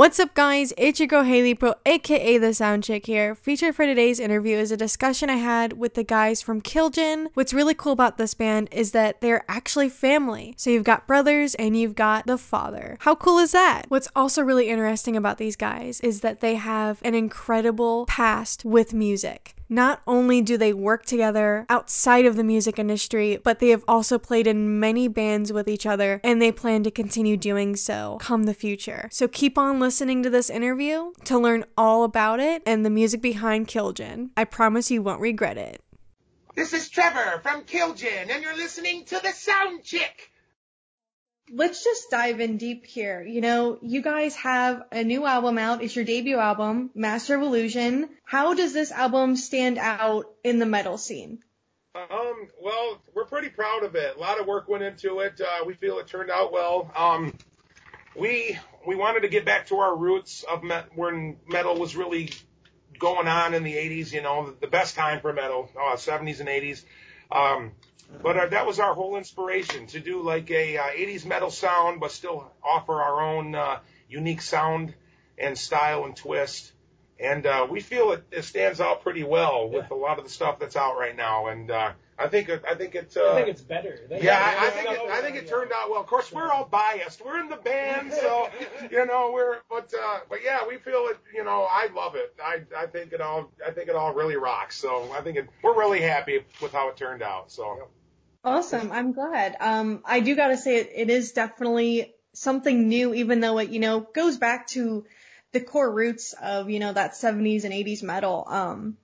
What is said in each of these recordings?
What's up guys, it's your girl Haley Pro aka the SoundChick here. Featured for today's interview is a discussion I had with the guys from KILJIN. What's really cool about this band is that they're actually family. So you've got brothers and you've got the father. How cool is that? What's also really interesting about these guys is that they have an incredible past with music. Not only do they work together outside of the music industry, but they have also played in many bands with each other, and they plan to continue doing so come the future. So keep on listening to this interview to learn all about it and the music behind KILJIN. I promise you won't regret it. This is Trevor from KILJIN, and you're listening to the SoundChick. Let's just dive in deep here. You know, you guys have a new album out. It's your debut album, Master of Illusion. How does this album stand out in the metal scene? Well, we're pretty proud of it. A lot of work went into it. We feel it turned out well. We wanted to get back to our roots of when metal was really going on in the 80s, you know, the best time for metal, 70s and 80s. But that was our whole inspiration, to do like a 80s metal sound, but still offer our own unique sound and style and twist. And we feel it stands out pretty well with a lot of the stuff that's out right now. And I think it's better. I think it turned out well. Of course, we're all biased. We're in the band, so you know but yeah, we feel it. You know, I love it. I think it all really rocks. So we're really happy with how it turned out. So. Awesome. I'm glad. I do gotta say it is definitely something new, even though it, you know, goes back to the core roots of, you know, that 70s and 80s metal.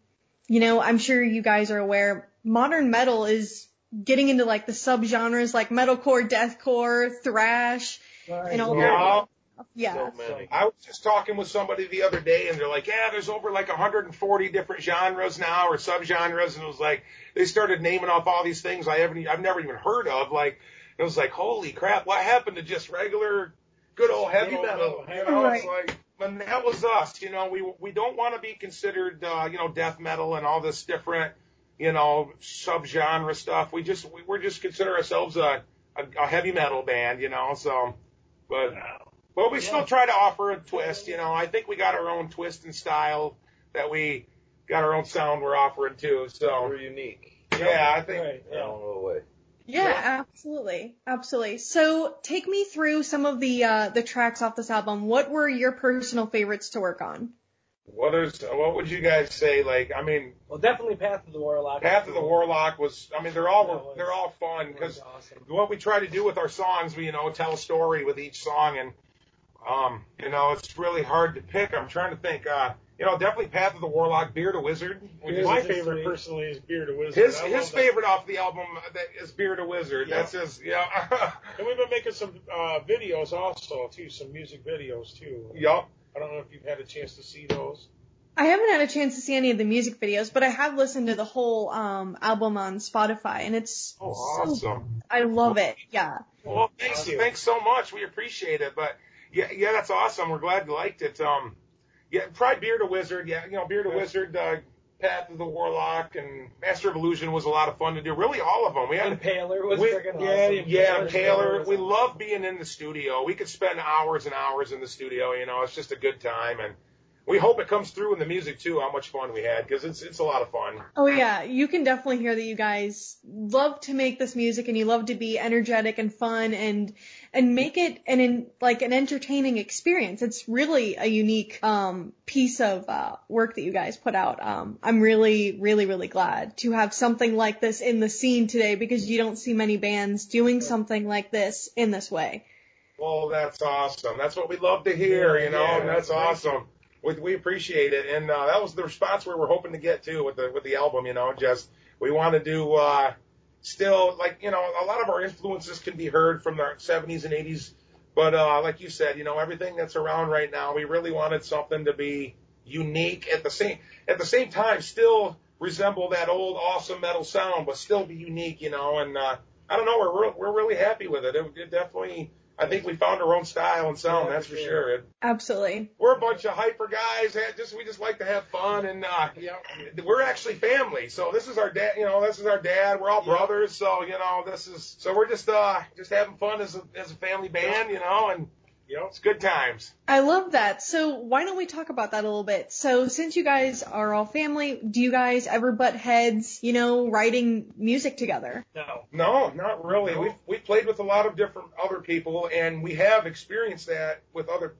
You know, I'm sure you guys are aware modern metal is getting into like the subgenres like metalcore, deathcore, thrash, and all that. Yeah. So many. I was just talking with somebody the other day, and they're like, yeah, there's over like 140 different genres now, or subgenres, and it was like, they started naming off all these things I've never even heard of. Like, it was like, holy crap, what happened to just regular, good old heavy metal? You know, right. It's like, and that was us, you know, we don't want to be considered, you know, death metal and all this different, you know, subgenre stuff. We're just consider ourselves a heavy metal band, you know, so, but we still try to offer a twist, you know. I think we got our own twist and style, that we got our own sound we're offering too. So we're unique. Yeah, I think. Right. Yeah. No way. Yeah, absolutely. So take me through some of the tracks off this album. What were your personal favorites to work on? What would you guys say? Like, I mean, well, definitely Path of the Warlock. Path of the Warlock was. I mean, they're all fun, because awesome. What we try to do with our songs, we, you know, tell a story with each song, and you know, it's really hard to pick. I'm trying to think. You know, definitely Path of the Warlock, Beard of Wizard. My favorite personally is Beard of Wizard. His favorite off the album is Beard of Wizard. Yeah. That's his, yeah. And we've been making some videos also, too, some music videos, too. Yup. I don't know if you've had a chance to see those. I haven't had a chance to see any of the music videos, but I have listened to the whole album on Spotify, and it's awesome. I love it. Yeah. Well, thanks so much. We appreciate it. But yeah, that's awesome. We're glad you liked it. Yeah, probably Beard of Wizard. Yeah, you know, Beard of Wizard, Path of the Warlock, and Master of Illusion was a lot of fun to do. Really, all of them. Impaler was freaking awesome. Yeah, Impaler. We love being in the studio. We could spend hours and hours in the studio. You know, it's just a good time, and we hope it comes through in the music too, how much fun we had, because it's a lot of fun. Oh yeah, you can definitely hear that you guys love to make this music, and you love to be energetic and fun and make it an entertaining experience. It's really a unique piece of work that you guys put out. I'm really, really, really glad to have something like this in the scene today, because you don't see many bands doing something like this in this way. Well, that's awesome. That's what we love to hear, you know, and that's awesome. We appreciate it, and that was the response we were hoping to get too with the album. You know, just we want to do still, like, you know, a lot of our influences can be heard from the 70s and 80s, but like you said, you know, everything that's around right now, we really wanted something to be unique at the same time, still resemble that old awesome metal sound, but still be unique, you know. And I don't know, we're really happy with it. It definitely. I think we found our own style and sound, that's for sure. Absolutely. We're a bunch of hyper guys. We just like to have fun, and we're actually family. So this is our dad. You know, this is our dad. We're all brothers. So you know, so we're just having fun as a family band. You know, and Yep. It's good times. I love that. So why don't we talk about that a little bit? So since you guys are all family, do you guys ever butt heads, writing music together? No, not really. No. We've played with a lot of different other people, and we have experienced that with other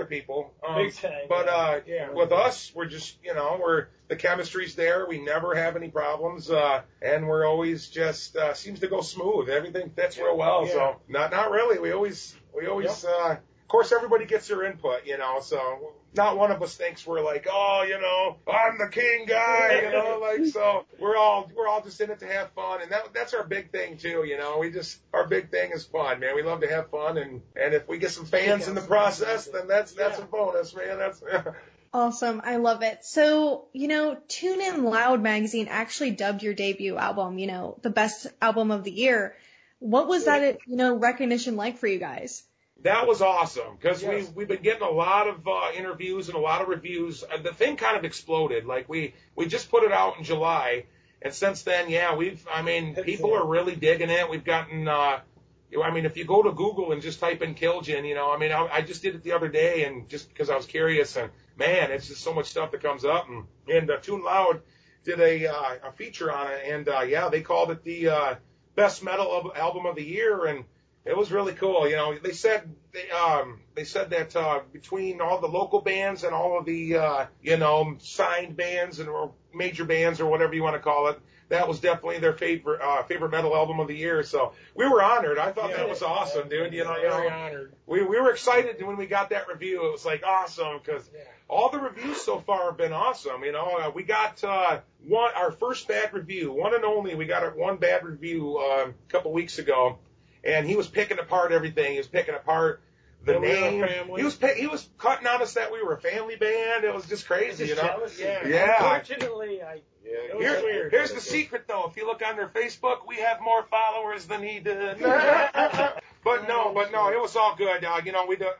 people. Big time. But yeah. with us, we're just the chemistry's there. We never have any problems, and we're always just seems to go smooth. Everything fits real well. Yeah. So not really. We always. Of course, everybody gets their input, so not one of us thinks we're like, I'm the king guy, so we're all just in it to have fun, and that's our big thing too, our big thing is fun, man. We love to have fun, and if we get some fans in the process, then that's a bonus, man. That's Awesome. I love it. So, Tune In Loud magazine actually dubbed your debut album, the best album of the year. What was that, recognition like for you guys? That was awesome because Yes. we've been getting a lot of interviews and a lot of reviews. The thing kind of exploded. Like we just put it out in July, and since then, people are really digging it. We've gotten, if you go to Google and just type in Kiljin, I just did it the other day, and just because I was curious, and man, it's just so much stuff that comes up, and Tune Loud did a feature on it, and they called it the best metal album of the year, and it was really cool. They said that between all the local bands and all of the signed bands and or major bands or whatever you want to call it, that was definitely their favorite metal album of the year. So we were honored. I thought that was awesome, dude. Very honored. We were excited when we got that review. It was like awesome because all the reviews so far have been awesome. We got our first bad review, one and only. We got one bad review a couple weeks ago. And he was picking apart everything. He was picking apart the name. He was cutting on us that we were a family band. It was just crazy, Jealous? Yeah. Unfortunately, it was weird. Here's the secret, though. If you look on their Facebook, we have more followers than he did. But no, it was all good.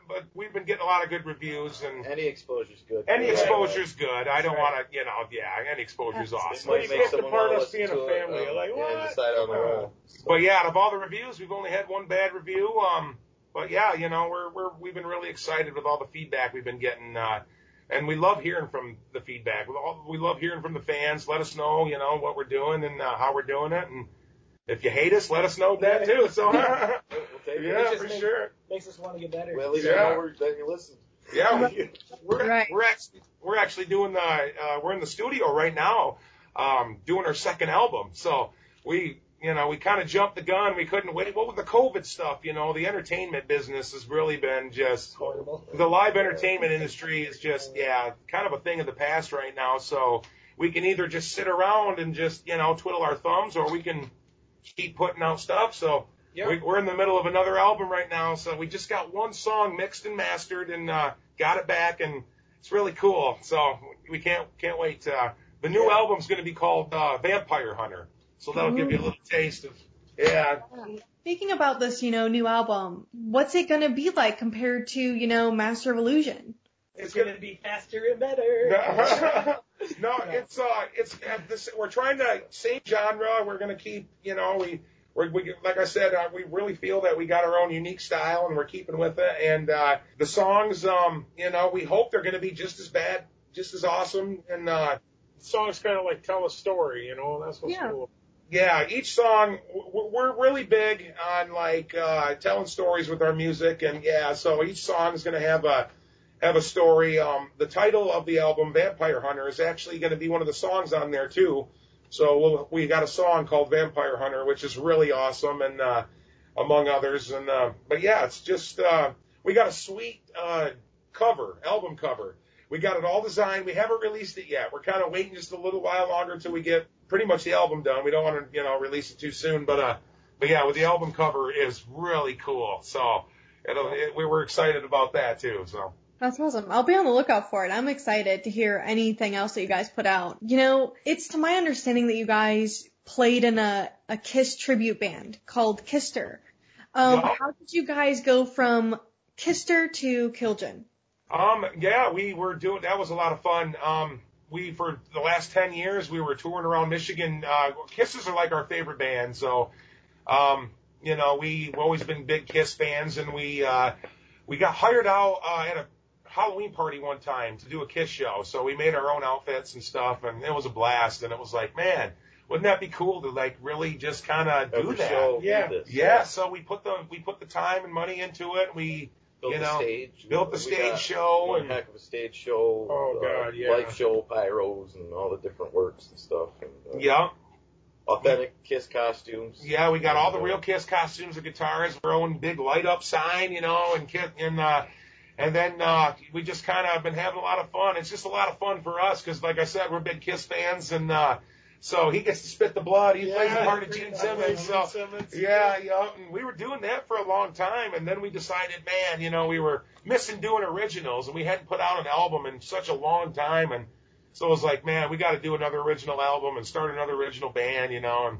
But we've been getting a lot of good reviews, and Any exposure's good. any exposure's good. I don't want to, any exposure's awesome. Well, you picked apart us being a family. You're like, what? And decide on their own. But yeah, out of all the reviews, we've only had one bad review. But yeah, we've been really excited with all the feedback we've been getting, and we love hearing from the feedback. We love hearing from the fans. Let us know, what we're doing and how we're doing it, and if you hate us, let us know that too. So yeah, for sure. Makes us want to get better. Well, at least you know that you listen. Yeah, Right. we're actually doing we're in the studio right now, doing our second album. So we kind of jumped the gun. We couldn't wait. Well, with the COVID stuff, the entertainment business has really been just Horrible. the live entertainment industry is just kind of a thing of the past right now. So we can either just sit around and just twiddle our thumbs, or we can keep putting out stuff. So we're in the middle of another album right now. So we just got one song mixed and mastered and got it back, and it's really cool. So we can't wait. The new album's going to be called Vampire Hunter. So that'll give you a little taste of Speaking about this, new album, what's it going to be like compared to, Master of Illusion? It's going to be faster and better. No, it's this. We're trying to same genre. We're going to keep, we like I said, we really feel that we got our own unique style, and we're keeping with it. And the songs, we hope they're going to be just as bad, just as awesome. And Songs kind of like tell a story, That's what's cool. yeah, each song we're really big on telling stories with our music, and so each song is going to have a story. The title of the album, Vampire Hunter, is actually going to be one of the songs on there too. So we got a song called Vampire Hunter, which is really awesome, and among others. And but yeah, it's just we got a sweet album cover. We got it all designed. We haven't released it yet. We're kind of waiting just a little while longer until we get pretty much the album done. We don't want to release it too soon, but yeah, with the album cover is really cool. So we were excited about that too. So. That's awesome. I'll be on the lookout for it. I'm excited to hear anything else that you guys put out. It's to my understanding that you guys played in a Kiss tribute band called Kister. How did you guys go from Kister to Kiljin? We were doing, that was a lot of fun. For the last 10 years, we were touring around Michigan. Kisses are like our favorite band. So, we've always been big Kiss fans, and we we got hired out at a Halloween party one time to do a Kiss show. So we made our own outfits and stuff, and it was a blast. And it was like, man, wouldn't that be cool to like really just kind of do that? Show, yeah. Yeah. So we put the time and money into it. We built the stage show, one and heck of a stage show. Oh, God, yeah. Light show, pyros, and all the different works and stuff. And, yeah. Authentic Kiss costumes. Yeah, we got all the real Kiss costumes, the guitars, our own big light up sign, you know, and then we just kind of been having a lot of fun. It's just a lot of fun for us because, like I said, we're big Kiss fans, and so he gets to spit the blood. He plays the part of Gene Simmons. So yeah, and we were doing that for a long time, and then we decided, man, you know, we were missing doing originals, and we hadn't put out an album in such a long time, and so it was like, man, we got to do another original album and start another original band, you know.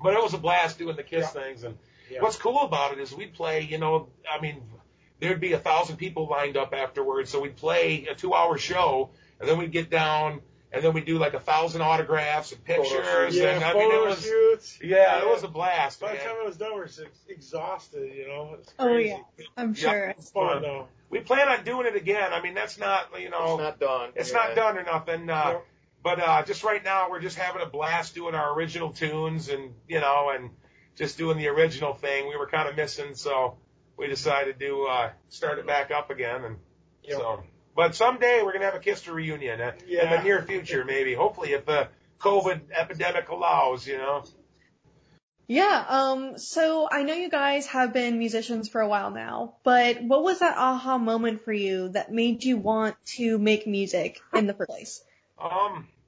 But it was a blast doing the Kiss things, and what's cool about it is we'd play, you know, I mean, there'd be 1,000 people lined up afterwards, so we'd play a 2-hour show, and then we'd get down, and then we'd do like 1,000 autographs and pictures, and I mean, it was, shoots. it was a blast. By the Man. time it was done, we were exhausted, you know. It's Oh, crazy. yeah. I'm sure. It's fun, though. We plan on doing it again. I mean, that's not, you know, It's not done. It's not done or nothing. But just right now, we're just having a blast doing our original tunes and, you know, and just doing the original thing. We were kind of missing, so we decided to start it back up again. And so, but someday we're going to have a Kiss reunion in the near future, maybe. Hopefully, if the COVID epidemic allows, you know. Yeah, so I know you guys have been musicians for a while now, but what was that aha moment for you that made you want to make music in the first place?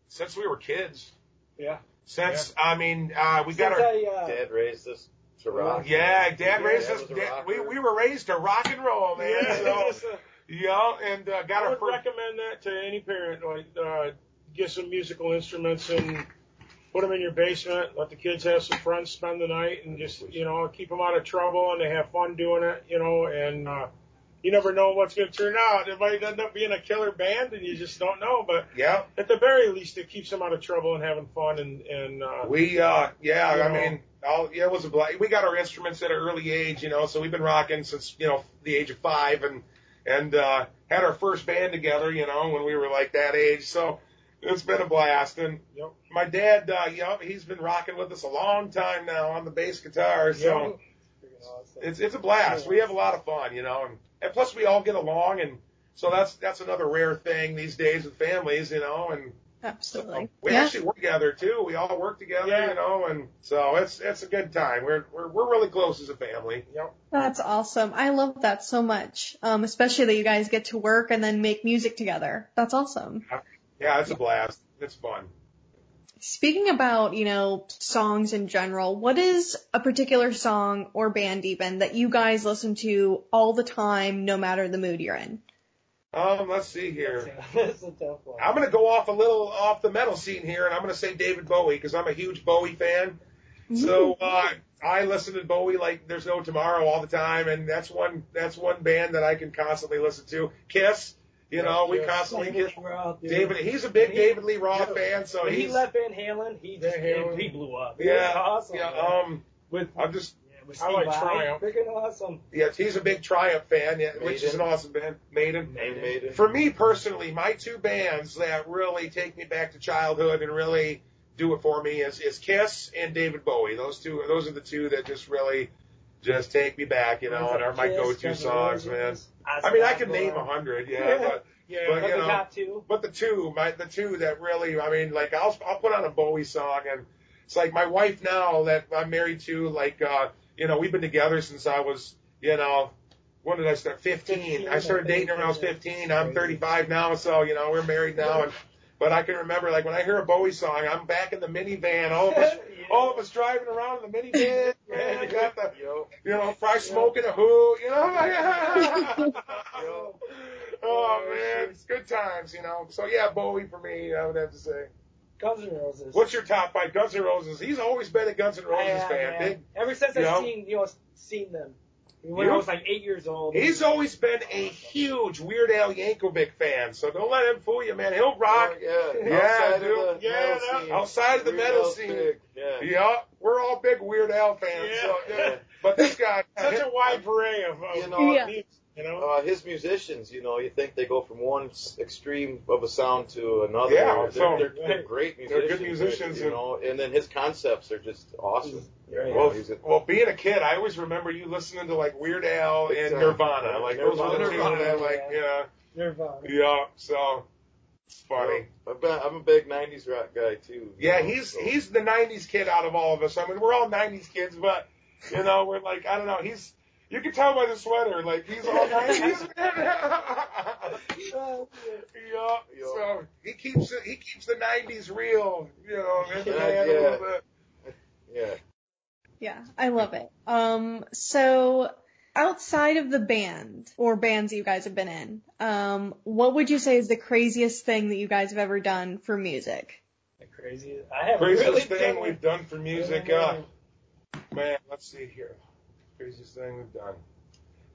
Since we were kids. Yeah. I mean, we got our Dad raised us to rock. Yeah, Dad raised us. Was a rocker. We were raised to rock and roll, man. Yeah. So, and got I our would first. recommend that to any parent. Like, get some musical instruments and put them in your basement. Let the kids have some friends spend the night, and just, you know, keep them out of trouble, and they have fun doing it, you know. And you never know what's going to turn out. It might end up being a killer band, and you just don't know. But at the very least, it keeps them out of trouble and having fun. And I mean, it was a blast. We got our instruments at an early age, you know, so we've been rocking since, you know, the age of 5, and had our first band together, you know, when we were like that age. So it's been a blast. And my dad, he's been rocking with us a long time now on the bass guitar. So it's a blast. We have a lot of fun, you know, and plus we all get along, and so that's another rare thing these days with families, you know, and Absolutely. we actually work together too. We all work together, you know, and so it's a good time. We're really close as a family. That's awesome. I love that so much. Especially that you guys get to work and then make music together. That's awesome. Yeah, it's a blast. It's fun. Speaking about, you know, songs in general, what is a particular song or band even that you guys listen to all the time, no matter the mood you're in? Let's see here. That's a tough one. I'm going to go off the metal scene here, and I'm going to say David Bowie because I'm a huge Bowie fan. So I listen to Bowie like there's no tomorrow all the time, and that's one band that I can constantly listen to. Kiss. You know, we constantly get David. He's a big David Lee Roth fan, so when he he's left Van Halen, he blew up. Yeah, awesome. Yeah, with I like Triumph. Freaking awesome. Yes, he's a big Triumph fan, which is an awesome band. Maiden. Maiden. For me personally, my two bands that really take me back to childhood and really do it for me is Kiss and David Bowie. Those are the two that just really just take me back, you know, and are my go-to songs, man. I mean, I can name 100, but you know, top two. But the two that really, I mean, like I'll put on a Bowie song, and it's like my wife now that I'm married to, like, you know, we've been together since I was, you know, when did I start? 15. I started dating her when I was 15. I'm 35 now, so, you know, we're married now. But I can remember, like, when I hear a Bowie song, I'm back in the minivan. All of us driving around in the minivan. Man, you got the, you know, fry smoking a Who, you know. Oh, man, it's good times, you know. So, yeah, Bowie for me, I would have to say. Guns N' Roses. What's your top 5? Guns N' Roses. He's always been a Guns N' Roses fan. Big, ever since I've seen them. When I was like 8 years old. He's always been a huge Weird Al Yankovic fan, so don't let him fool you, man. He'll rock. Outside of the metal scene. Yeah, we're all big Weird Al fans. Yeah. So, but this guy, such a wide array of you know, You know, his musicians, you know, you think they go from one extreme of a sound to another. Yeah, they're great musicians. They're good musicians, you know, and then his concepts are just awesome. Right. Well, being a kid, I always remember you listening to like Weird Al and Nirvana. Like those were the two that, like, Nirvana. yeah. So it's funny. I'm a big '90s rock guy too. Yeah, he's the '90s kid out of all of us. I mean, we're all '90s kids, but you know, we're like, I don't know, you can tell by the sweater, like he's all '90s. Yeah. So he keeps the '90s real, you know, in the band a little bit. Yeah. Yeah, I love it. So outside of the band or bands that you guys have been in, what would you say is the craziest thing that you guys have ever done for music? The craziest. I haven't Craziest really thing done we've done for music, man. Let's see here. Craziest thing we've done.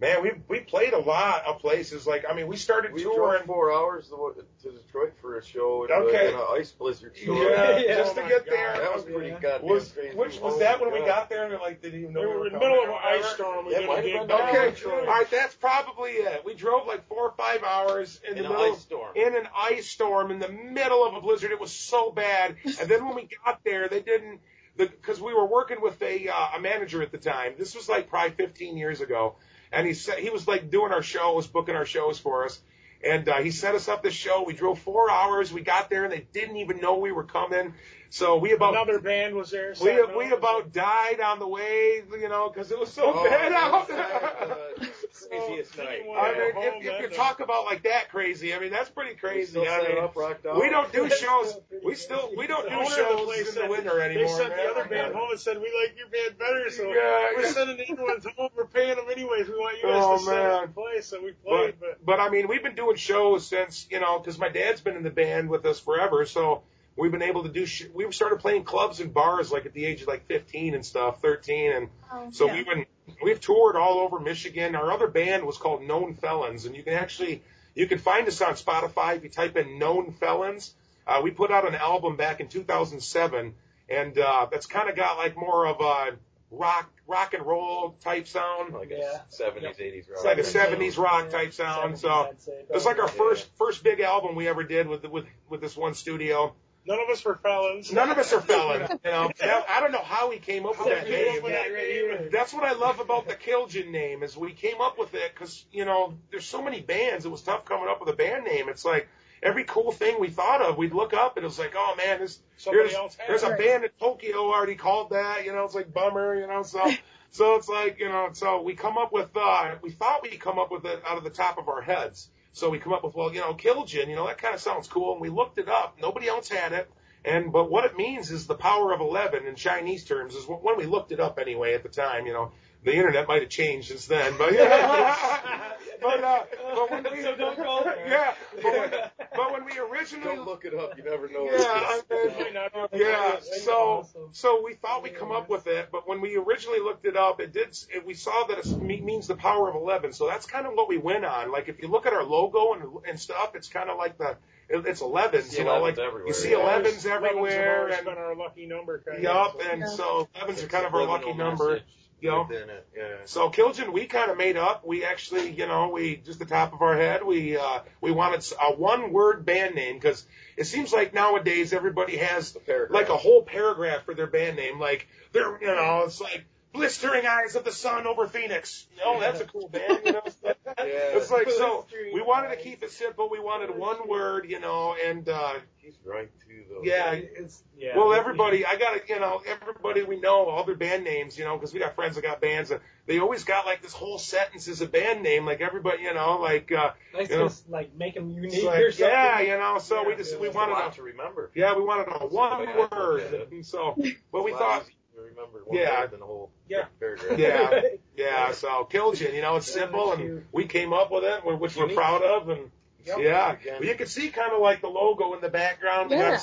Man, we played a lot of places. Like, I mean, we started We touring. drove 4 hours to Detroit for a show in Okay. an ice blizzard show. Yeah, just to Oh my get God. there. That was pretty goddamn crazy. Was that when we got there and like didn't even know we we were were in the coming middle of or an ice whatever? storm. We Yeah, did might a have gig been down Okay, in Detroit. all right, that's probably it. We drove like 4 or 5 hours in the an middle ice storm. in an ice storm in the middle of a blizzard. It was so bad. And then when we got there, they didn't, because we were working with a manager at the time. This was like probably 15 years ago, and he was like doing our shows, booking our shows for us. And he set us up this show. We drove 4 hours. We got there, and they didn't even know we were coming. So we about Another band was there. we about died on the way, you know, because it was so bad out. Craziest night. I mean, if you talk about like that crazy, I mean that's pretty crazy. Still I set mean, up, rocked out. we don't do shows. We don't do shows in the winter anymore. They sent man. the other band home and said, we like your band better, so Yeah, we're yeah. sending the new ones home. We're paying them anyways. We want you guys to set up and play, so we played. But I mean, we've been doing shows since, you know, because my dad's been in the band with us forever, so we've been able to do. We started playing clubs and bars like at the age of like 15 and stuff, 13, and so we've toured all over Michigan. Our other band was called Known Felons, and you can find us on Spotify if you type in Known Felons. We put out an album back in 2007, and that's kind of got like more of a rock and roll type sound. Like a 70s, 80s rock. It's like a 70s rock type sound. So it's like our first big album we ever did with this one studio. None of us were felons. None of us are felons. You know, I don't know how he came up with that name. That's what I love about the KILJIN name is we came up with it because, you know, there's so many bands. It was tough coming up with a band name. It's like every cool thing we thought of, we'd look up and it was like, oh man, there's a band in Tokyo already called that. You know, it's like bummer. You know, so it's like, you know, so we come up with we thought we'd come up with it out of the top of our heads. So we come up with, well, you know, KILJIN, you know, that kind of sounds cool. And we looked it up. Nobody else had it. But what it means is the power of 11 in Chinese terms is when we looked it up anyway at the time, you know, the internet might have changed since then, but but when we, So don't go there. yeah, but when we originally Don't look it up. You never know. So we thought we'd come up with it, but when we originally looked it up, we saw that it means the power of 11. So that's kind of what we went on. Like if you look at our logo and stuff, it's kind of like it's 11s, you know, like you see 11s everywhere, and and been our lucky number. so 11s are kind of our lucky number. You know, within it, yeah. so KILJIN, we kind of made up. We actually, you know, just the top of our head, we wanted a one-word band name because it seems like nowadays everybody has like a whole paragraph for their band name. Like they're, you know, it's like Blistering Eyes of the Sun over Phoenix. Oh, that's a cool band, you know. It's like, so we wanted to keep it simple. We wanted one word, you know, and He's right too, though. yeah. Well, everybody we know, all their band names, you know, because we got friends that got bands, and they always got like this whole sentence as a band name, like everybody, you know, like, nice you know, to like make them unique like, or something. yeah, you know, so we It's wanted a lot to remember. yeah, we wanted a one word, and so, but we thought, Remember one word than the whole paragraph. yeah, so KILJIN, you know, it's simple, and we came up with it, which we're proud of, and well, you can see kind of like the logo in the background. Yeah.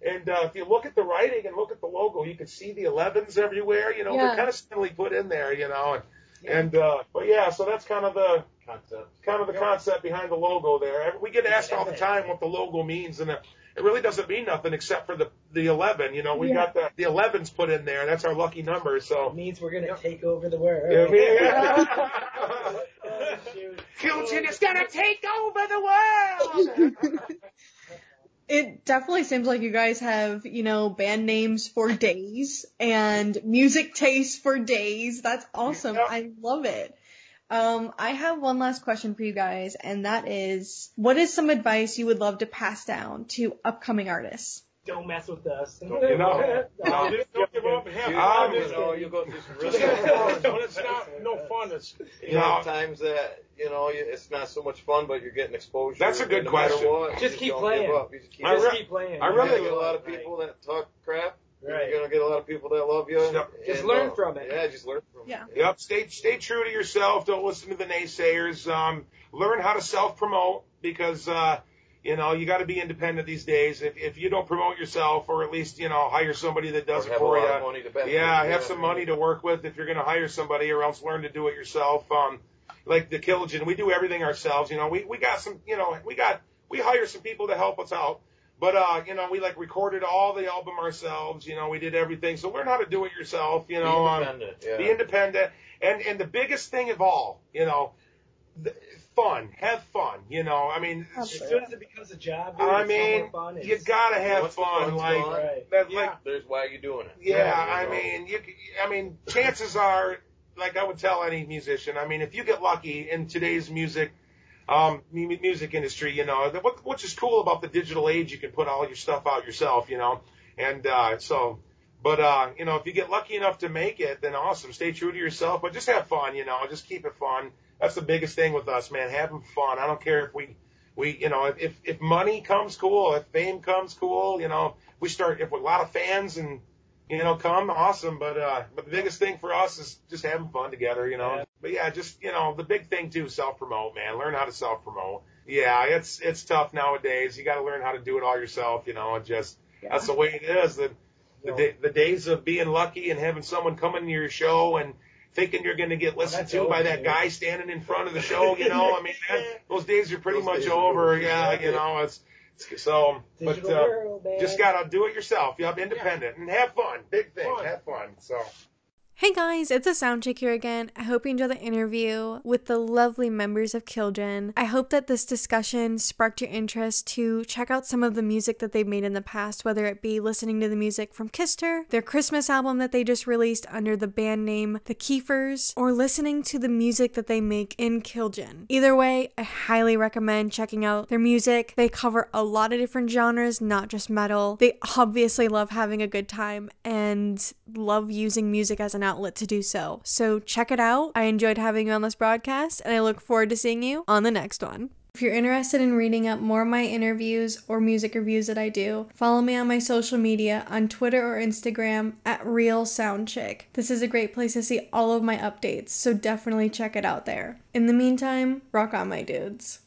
And if you look at the writing and look at the logo, you can see the 11s everywhere. You know, they're kind of simply put in there. You know, but yeah, so that's kind of the concept behind the logo there. We get asked all the time what the logo means, and it really doesn't mean nothing except for the 11. You know, we got the 11s put in there. That's our lucky number. So It means we're gonna take over the world. Kiljin is gonna take over the world! It definitely seems like you guys have, you know, band names for days and music tastes for days. That's awesome. Yep. I love it. I have one last question for you guys, and that is, what is some advice you would love to pass down to upcoming artists? Don't mess with us. You know, Don't give up. Have fun. You know, you go through some Just really have fun. It's not no fun. It's you know, times that, you know, it's not so much fun, but you're getting exposure. That's a good no matter question. what, Just keep don't playing. give up. You just keep, keep playing. I you're really gonna get a lot of people that talk crap. Right. You're gonna get a lot of people that love you. Yep. Just and, learn from it. Yeah, just learn from it. Yeah. Yep, stay true to yourself. Don't listen to the naysayers. Learn how to self-promote because, you know, you got to be independent these days. If you don't promote yourself, or at least, you know, hire somebody that does Or it have for a you. lot of money to back Yeah, you. have some money to work with if you're going to hire somebody, or else learn to do it yourself. Like the Kiljin, we do everything ourselves. You know, we got some, you know, we hire some people to help us out. But, you know, we like recorded all the album ourselves. You know, we did everything. So learn how to do it yourself, you know. Be independent. Yeah. Be independent. And the biggest thing of all, you know, fun. Have fun, you know. I mean, As soon as it becomes a job, dude, I it's mean, no more fun. you gotta have Once the fun. fun's Like, gone, Right. that, Yeah. like, There's why you're doing it. yeah, You know. I mean, chances are, like I would tell any musician, I mean, if you get lucky in today's music industry, you know, which is cool about the digital age, you can put all your stuff out yourself, you know, and you know, if you get lucky enough to make it, then awesome. Stay true to yourself, but just have fun, you know, just keep it fun. That's the biggest thing with us, man. Having fun. I don't care if we, you know, if money comes, cool. If fame comes, cool. You know, if a lot of fans and, you know, come, awesome. But the biggest thing for us is just having fun together, you know. Yeah. But yeah, just, you know, the big thing too, self-promote, man. Learn how to self-promote. Yeah, it's tough nowadays. You got to learn how to do it all yourself, you know. And just that's the way it is. The days of being lucky and having someone come into your show and thinking you're going to get listened that's to by over, that dude. guy standing in front of the show, you know. I mean, those days are pretty Those much days are over. over. Yeah, you know, it's so. But Digital world, man. just gotta do it yourself. Yep, independent and have fun. Big thing, have fun. So. Hey guys, it's a SoundChick here again. I hope you enjoyed the interview with the lovely members of KILJIN. I hope that this discussion sparked your interest to check out some of the music that they've made in the past, whether it be listening to the music from Kister, their Christmas album that they just released under the band name The Keefers, or listening to the music that they make in KILJIN. Either way, I highly recommend checking out their music. They cover a lot of different genres, not just metal. They obviously love having a good time and love using music as an outlet to do so. So check it out. I enjoyed having you on this broadcast, and I look forward to seeing you on the next one. If you're interested in reading up more of my interviews or music reviews that I do, follow me on my social media on Twitter or Instagram at RealSoundChick. This is a great place to see all of my updates, so definitely check it out there. In the meantime, rock on, my dudes.